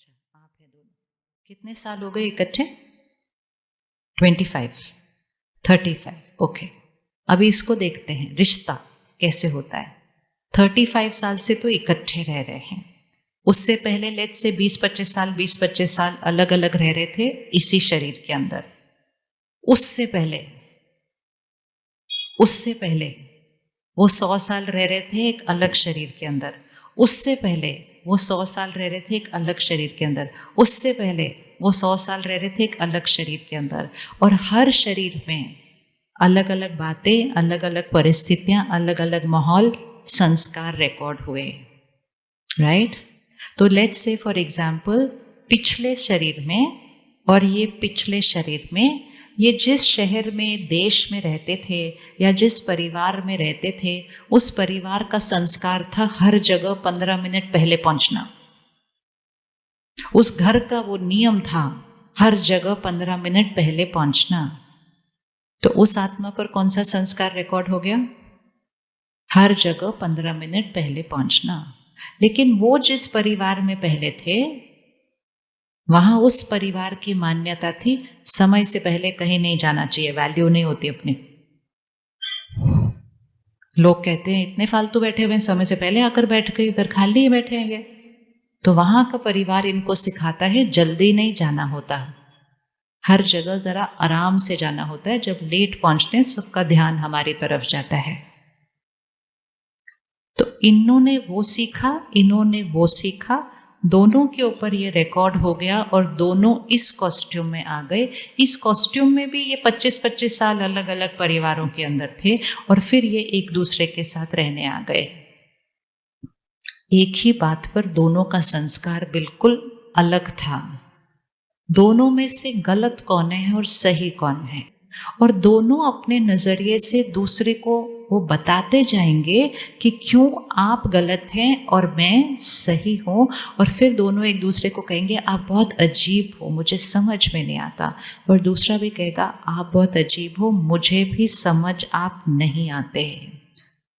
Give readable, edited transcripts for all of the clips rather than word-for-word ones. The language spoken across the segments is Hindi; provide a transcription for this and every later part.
अच्छा, आप है दोनों। कितने साल हो गए इकट्ठे? 25, 35, ओके। अभी इसको देखते हैं रिश्ता कैसे होता है। 35 साल से तो इकट्ठे रह रहे हैं। उससे पहले लेट से 20-25 साल अलग अलग रह रहे थे इसी शरीर के अंदर। उससे पहले वो 100 साल रह रहे थे एक अलग शरीर के अंदर। उससे पहले वो 100 साल रह रहे थे एक अलग शरीर के अंदर। उससे पहले वो 100 साल रह रहे थे एक अलग शरीर के अंदर। और हर शरीर में अलग अलग बातें, अलग अलग परिस्थितियां, अलग अलग माहौल, संस्कार रिकॉर्ड हुए, राइट? तो लेट्स से फॉर एग्जाम्पल पिछले शरीर में और ये पिछले शरीर में, ये जिस शहर में, देश में रहते थे या जिस परिवार में रहते थे, उस परिवार का संस्कार था हर जगह 15 मिनट पहले पहुंचना। उस घर का वो नियम था हर जगह 15 मिनट पहले पहुंचना। तो उस आत्मा पर कौन सा संस्कार रिकॉर्ड हो गया? हर जगह 15 मिनट पहले पहुंचना। लेकिन वो जिस परिवार में पहले थे, वहां उस परिवार की मान्यता थी समय से पहले कहीं नहीं जाना चाहिए, वैल्यू नहीं होती अपनी। लोग कहते हैं इतने फालतू बैठे हुए हैं, समय से पहले आकर बैठ गए, इधर खाली बैठे हैं ये। तो वहां का परिवार इनको सिखाता है जल्दी नहीं जाना होता, हर जगह जरा आराम से जाना होता है। जब लेट पहुंचते हैं सबका ध्यान हमारी तरफ जाता है। तो इन्होंने वो सीखा, इन्होंने वो सीखा, दोनों के ऊपर ये रिकॉर्ड हो गया और दोनों इस कॉस्ट्यूम में आ गए। इस कॉस्ट्यूम में भी ये 25-25 साल अलग अलग परिवारों के अंदर थे और फिर ये एक दूसरे के साथ रहने आ गए। एक ही बात पर दोनों का संस्कार बिल्कुल अलग था। दोनों में से गलत कौन है और सही कौन है, और दोनों अपने नजरिए से दूसरे को वो बताते जाएंगे कि क्यों आप गलत हैं और मैं सही हूँ। और फिर दोनों एक दूसरे को कहेंगे आप बहुत अजीब हो, मुझे समझ में नहीं आता। और दूसरा भी कहेगा आप बहुत अजीब हो, मुझे भी समझ आप नहीं आते।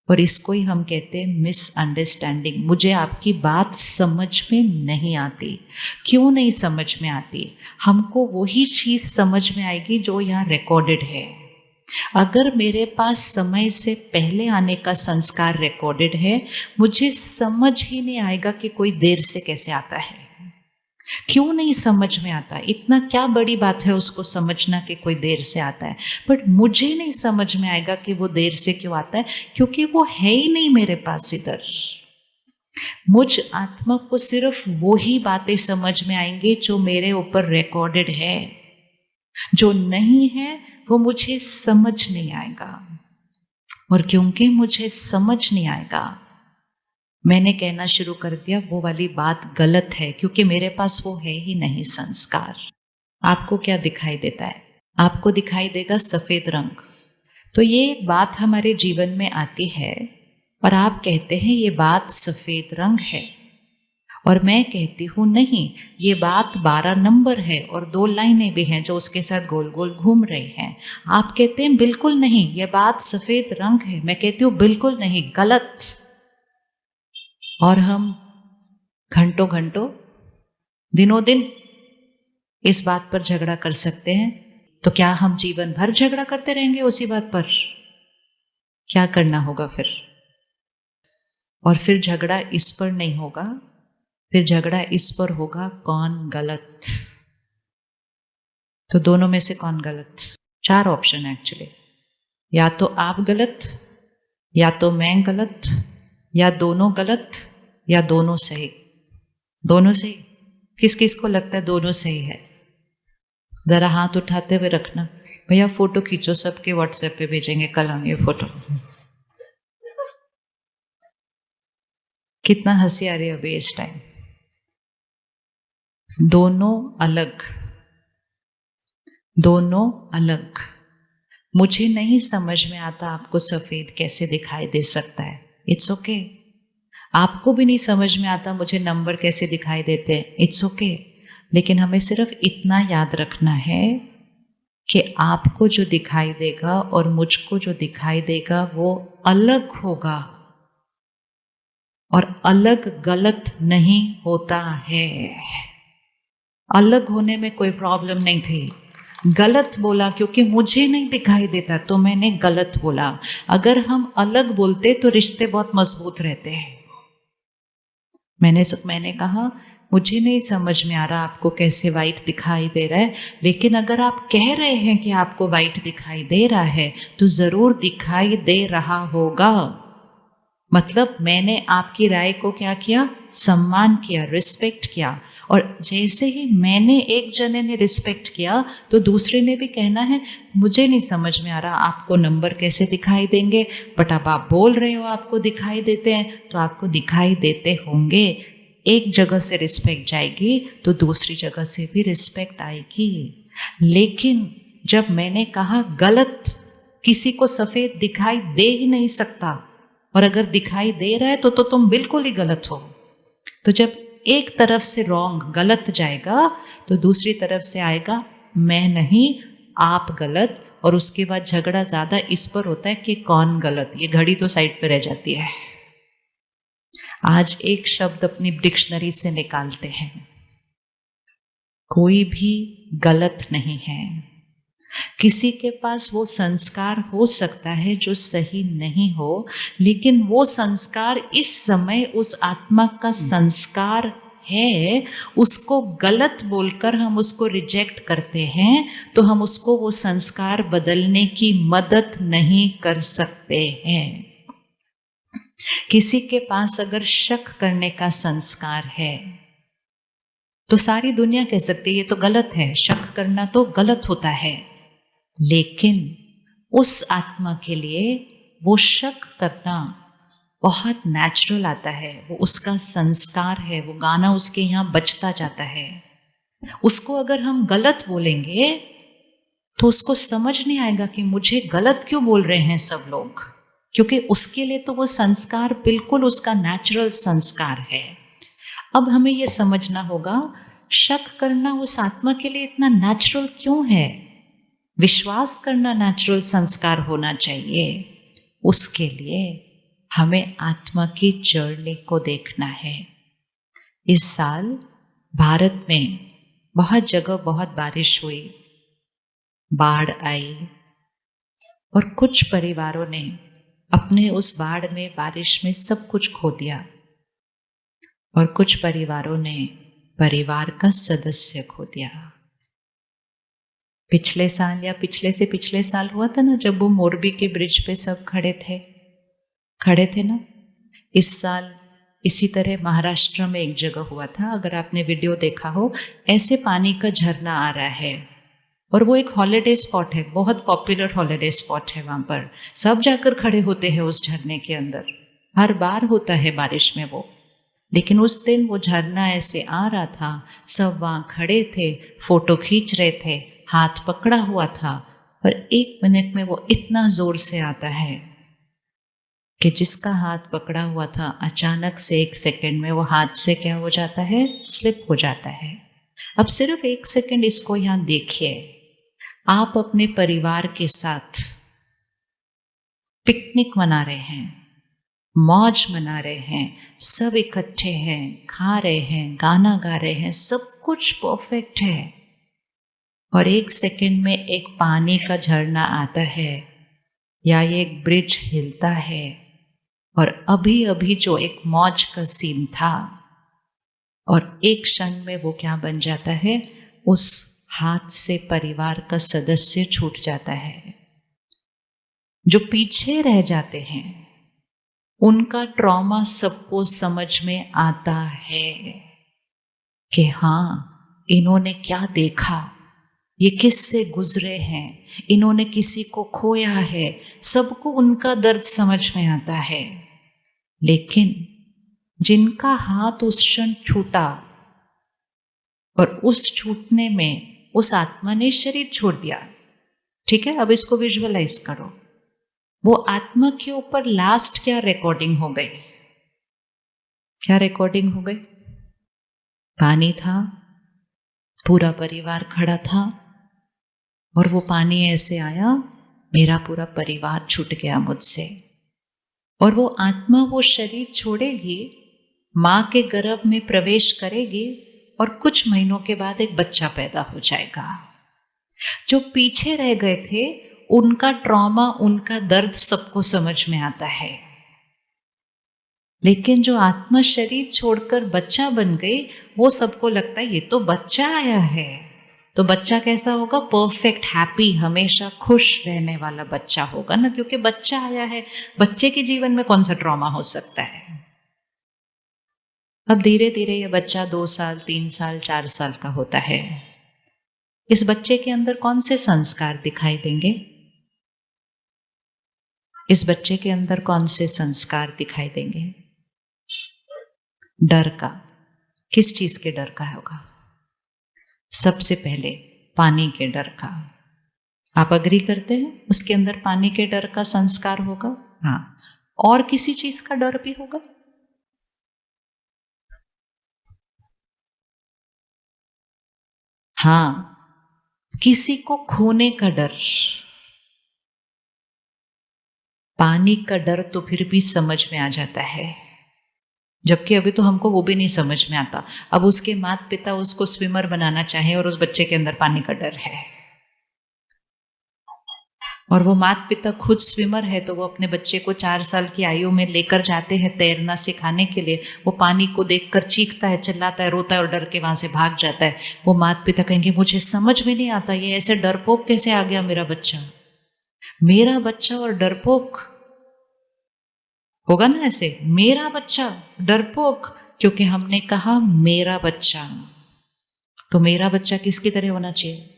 और इसको ही हम कहते हैं मिसअंडरस्टैंडिंग। मुझे आपकी बात समझ में नहीं आती। क्यों नहीं समझ में आती? हमको वही चीज समझ में आएगी जो यहाँ रिकॉर्डेड है। अगर मेरे पास समय से पहले आने का संस्कार रिकॉर्डेड है, मुझे समझ ही नहीं आएगा कि कोई देर से कैसे आता है। क्यों नहीं समझ में आता? इतना क्या बड़ी बात है उसको समझना कि कोई देर से आता है। बट मुझे नहीं समझ में आएगा कि वो देर से क्यों आता है, क्योंकि वो है ही नहीं मेरे पास इधर। मुझ आत्मा को सिर्फ वो ही बातें समझ में आएंगी जो मेरे ऊपर रिकॉर्डेड है। जो नहीं है वो मुझे समझ नहीं आएगा। और क्योंकि मुझे समझ नहीं आएगा, मैंने कहना शुरू कर दिया वो वाली बात गलत है, क्योंकि मेरे पास वो है ही नहीं संस्कार। आपको क्या दिखाई देता है? आपको दिखाई देगा सफेद रंग। तो ये एक बात हमारे जीवन में आती है और आप कहते हैं ये बात सफेद रंग है, और मैं कहती हूँ नहीं, ये बात 12 नंबर है और 2 लाइनें भी हैं जो उसके साथ गोल गोल घूम रही हैं। आप कहते हैं बिल्कुल नहीं, ये बात सफेद रंग है। मैं कहती हूँ बिल्कुल नहीं, गलत। और हम घंटों घंटों, दिनों दिन इस बात पर झगड़ा कर सकते हैं। तो क्या हम जीवन भर झगड़ा करते रहेंगे उसी बात पर? क्या करना होगा फिर? और फिर झगड़ा इस पर नहीं होगा, फिर झगड़ा इस पर होगा कौन गलत। तो दोनों में से कौन गलत? 4 ऑप्शन एक्चुअली। या तो आप गलत, या तो मैं गलत, या दोनों गलत, या दोनों सही। दोनों सही? किस किस को लगता है दोनों सही है? जरा हाथ उठाते हुए रखना। भैया फोटो खींचो, सबके व्हाट्सएप पे भेजेंगे कल हम ये फोटो। कितना हंसी आ रही है अभी इस टाइम। दोनों अलग, दोनों अलग। मुझे नहीं समझ में आता आपको सफेद कैसे दिखाई दे सकता है, इट्स ओके। आपको भी नहीं समझ में आता मुझे नंबर कैसे दिखाई देते हैं, इट्स ओके। लेकिन हमें सिर्फ इतना याद रखना है कि आपको जो दिखाई देगा और मुझको जो दिखाई देगा वो अलग होगा, और अलग गलत नहीं होता है। अलग होने में कोई प्रॉब्लम नहीं थी, गलत बोला क्योंकि मुझे नहीं दिखाई देता तो मैंने गलत बोला। अगर हम अलग बोलते तो रिश्ते बहुत मजबूत रहते हैं। मैंने कहा मुझे नहीं समझ में आ रहा आपको कैसे वाइट दिखाई दे रहा है, लेकिन अगर आप कह रहे हैं कि आपको वाइट दिखाई दे रहा है तो जरूर दिखाई दे रहा होगा। मतलब मैंने आपकी राय को क्या किया, सम्मान किया, रिस्पेक्ट किया। और जैसे ही मैंने एक जने ने रिस्पेक्ट किया तो दूसरे ने भी कहना है मुझे नहीं समझ में आ रहा आपको नंबर कैसे दिखाई देंगे, बट अब आप बोल रहे हो आपको दिखाई देते हैं तो आपको दिखाई देते होंगे। एक जगह से रिस्पेक्ट जाएगी तो दूसरी जगह से भी रिस्पेक्ट आएगी। लेकिन जब मैंने कहा गलत, किसी को सफेद दिखाई दे ही नहीं सकता, और अगर दिखाई दे रहा है तो तुम बिल्कुल ही गलत हो। तो जब एक तरफ से रॉन्ग गलत जाएगा तो दूसरी तरफ से आएगा मैं नहीं आप गलत, और उसके बाद झगड़ा ज्यादा इस पर होता है कि कौन गलत, ये घड़ी तो साइड पे रह जाती है। आज एक शब्द अपनी डिक्शनरी से निकालते हैं, कोई भी गलत नहीं है। किसी के पास वो संस्कार हो सकता है जो सही नहीं हो, लेकिन वो संस्कार इस समय उस आत्मा का संस्कार है, उसको गलत बोलकर हम उसको रिजेक्ट करते हैं तो हम उसको वो संस्कार बदलने की मदद नहीं कर सकते हैं। किसी के पास अगर शक करने का संस्कार है तो सारी दुनिया कह सकती है ये तो गलत है, शक करना तो गलत होता है। लेकिन उस आत्मा के लिए वो शक करना बहुत नेचुरल आता है, वो उसका संस्कार है, वो गाना उसके यहाँ बजता जाता है। उसको अगर हम गलत बोलेंगे तो उसको समझ नहीं आएगा कि मुझे गलत क्यों बोल रहे हैं सब लोग, क्योंकि उसके लिए तो वो संस्कार बिल्कुल उसका नेचुरल संस्कार है। अब हमें ये समझना होगा शक करना उस आत्मा के लिए इतना नेचुरल क्यों है, विश्वास करना नेचुरल संस्कार होना चाहिए। उसके लिए हमें आत्मा की जर्नी को देखना है। इस साल भारत में बहुत जगह बहुत बारिश हुई, बाढ़ आई, और कुछ परिवारों ने अपने उस बाढ़ में बारिश में सब कुछ खो दिया, और कुछ परिवारों ने परिवार का सदस्य खो दिया। पिछले साल या पिछले से पिछले साल हुआ था ना जब वो मोरबी के ब्रिज पे सब खड़े थे ना। इस साल इसी तरह महाराष्ट्र में एक जगह हुआ था, अगर आपने वीडियो देखा हो, ऐसे पानी का झरना आ रहा है, और वो एक हॉलिडे स्पॉट है, बहुत पॉपुलर हॉलिडे स्पॉट है। वहां पर सब जाकर खड़े होते हैं उस झरने के अंदर, हर बार होता है बारिश में वो। लेकिन उस दिन वो झरना ऐसे आ रहा था, सब वहां खड़े थे, फोटो खींच रहे थे, हाथ पकड़ा हुआ था, और 1 मिनट में वो इतना जोर से आता है कि जिसका हाथ पकड़ा हुआ था अचानक से 1 सेकंड में वो हाथ से क्या हो जाता है, स्लिप हो जाता है। अब सिर्फ 1 सेकंड इसको यहां देखिए, आप अपने परिवार के साथ पिकनिक मना रहे हैं, मौज मना रहे हैं, सब इकट्ठे हैं, खा रहे हैं, गाना गा रहे हैं, सब कुछ परफेक्ट है, और 1 सेकंड में एक पानी का झरना आता है या ये एक ब्रिज हिलता है, और अभी अभी जो एक मौज का सीन था, और एक क्षण में वो क्या बन जाता है, उस हाथ से परिवार का सदस्य छूट जाता है। जो पीछे रह जाते हैं उनका ट्रॉमा सबको समझ में आता है कि हाँ इन्होंने क्या देखा, ये किससे गुजरे हैं, इन्होंने किसी को खोया है, सबको उनका दर्द समझ में आता है। लेकिन जिनका हाथ उस क्षण छूटा, और उस छूटने में उस आत्मा ने शरीर छोड़ दिया, ठीक है, अब इसको विजुअलाइज करो, वो आत्मा के ऊपर लास्ट क्या रिकॉर्डिंग हो गई, क्या रिकॉर्डिंग हो गई, पानी था, पूरा परिवार खड़ा था, और वो पानी ऐसे आया, मेरा पूरा परिवार छूट गया मुझसे। और वो आत्मा वो शरीर छोड़ेगी, माँ के गर्भ में प्रवेश करेगी, और कुछ महीनों के बाद एक बच्चा पैदा हो जाएगा। जो पीछे रह गए थे उनका ट्रॉमा, उनका दर्द सबको समझ में आता है। लेकिन जो आत्मा शरीर छोड़कर बच्चा बन गई, वो सबको लगता है ये तो बच्चा आया है। तो बच्चा कैसा होगा? परफेक्ट, हैप्पी, हमेशा खुश रहने वाला बच्चा होगा ना, क्योंकि बच्चा आया है। बच्चे के जीवन में कौन सा ट्रॉमा हो सकता है? अब धीरे धीरे ये बच्चा 2 साल, 3 साल, 4 साल का होता है। इस बच्चे के अंदर कौन से संस्कार दिखाई देंगे? इस बच्चे के अंदर कौन से संस्कार दिखाई देंगे? डर का। किस चीज के डर का होगा? सबसे पहले पानी के डर का। आप अग्री करते हैं? उसके अंदर पानी के डर का संस्कार होगा। हाँ, और किसी चीज का डर भी होगा? हाँ, किसी को खोने का डर। पानी का डर तो फिर भी समझ में आ जाता है, जबकि अभी तो हमको वो भी नहीं समझ में आता। अब उसके माता पिता उसको स्विमर बनाना चाहे और उस बच्चे के अंदर पानी का डर है, और वो माता पिता खुद स्विमर है, तो वो अपने बच्चे को 4 साल की आयु में लेकर जाते हैं तैरना सिखाने के लिए। वो पानी को देखकर चीखता है, चिल्लाता है, रोता है और डर के वहां से भाग जाता है। वो माता पिता कहेंगे मुझे समझ में नहीं आता, ये ऐसे डरपोक कैसे आ गया मेरा बच्चा। मेरा बच्चा और डरपोक होगा ना ऐसे, मेरा बच्चा डरपोक, क्योंकि हमने कहा मेरा बच्चा। तो मेरा बच्चा किसकी तरह होना चाहिए?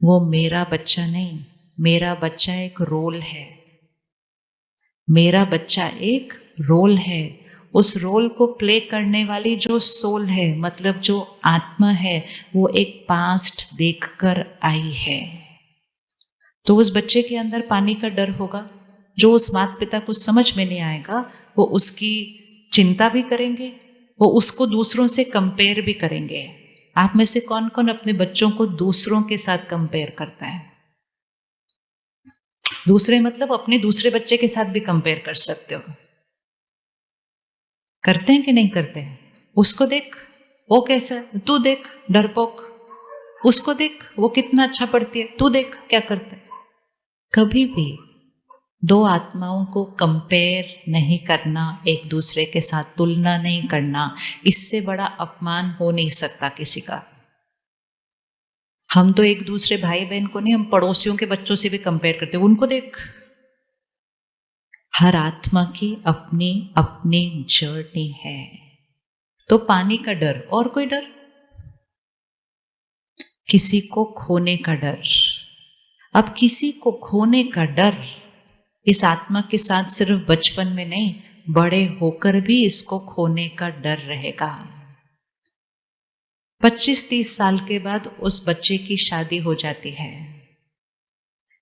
वो मेरा बच्चा नहीं, मेरा बच्चा एक रोल है। मेरा बच्चा एक रोल है। उस रोल को प्ले करने वाली जो सोल है, मतलब जो आत्मा है, वो एक पास्ट देखकर आई है। तो उस बच्चे के अंदर पानी का डर होगा। जो उस माता पिता को समझ में नहीं आएगा, वो उसकी चिंता भी करेंगे, वो उसको दूसरों से कंपेयर भी करेंगे। आप में से कौन कौन अपने बच्चों को दूसरों के साथ कंपेयर करता है? दूसरे मतलब अपने दूसरे बच्चे के साथ भी कंपेयर कर सकते हो। करते हैं कि नहीं करते हैं? उसको देख, वो कैसा है, तू देख डरपोक। उसको देख, वो कितना अच्छा पढ़ती है, तू देख क्या करता है। कभी भी दो आत्माओं को कंपेयर नहीं करना, एक दूसरे के साथ तुलना नहीं करना। इससे बड़ा अपमान हो नहीं सकता किसी का। हम तो एक दूसरे भाई बहन को नहीं, हम पड़ोसियों के बच्चों से भी कंपेयर करते, उनको देख। हर आत्मा की अपनी अपनी जर्नी है। तो पानी का डर, और कोई डर? किसी को खोने का डर। अब किसी को खोने का डर इस आत्मा के साथ सिर्फ बचपन में नहीं, बड़े होकर भी इसको खोने का डर रहेगा। 25-30 साल के बाद उस बच्चे की शादी हो जाती है,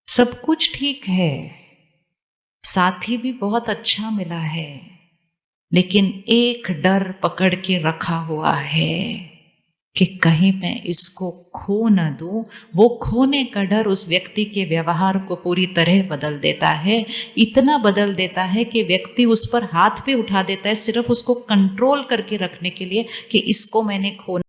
सब कुछ ठीक है, साथी भी बहुत अच्छा मिला है, लेकिन एक डर पकड़ के रखा हुआ है कि कहीं मैं इसको खो न दूं। वो खोने का डर उस व्यक्ति के व्यवहार को पूरी तरह बदल देता है। इतना बदल देता है कि व्यक्ति उस पर हाथ भी उठा देता है, सिर्फ उसको कंट्रोल करके रखने के लिए कि इसको मैंने खो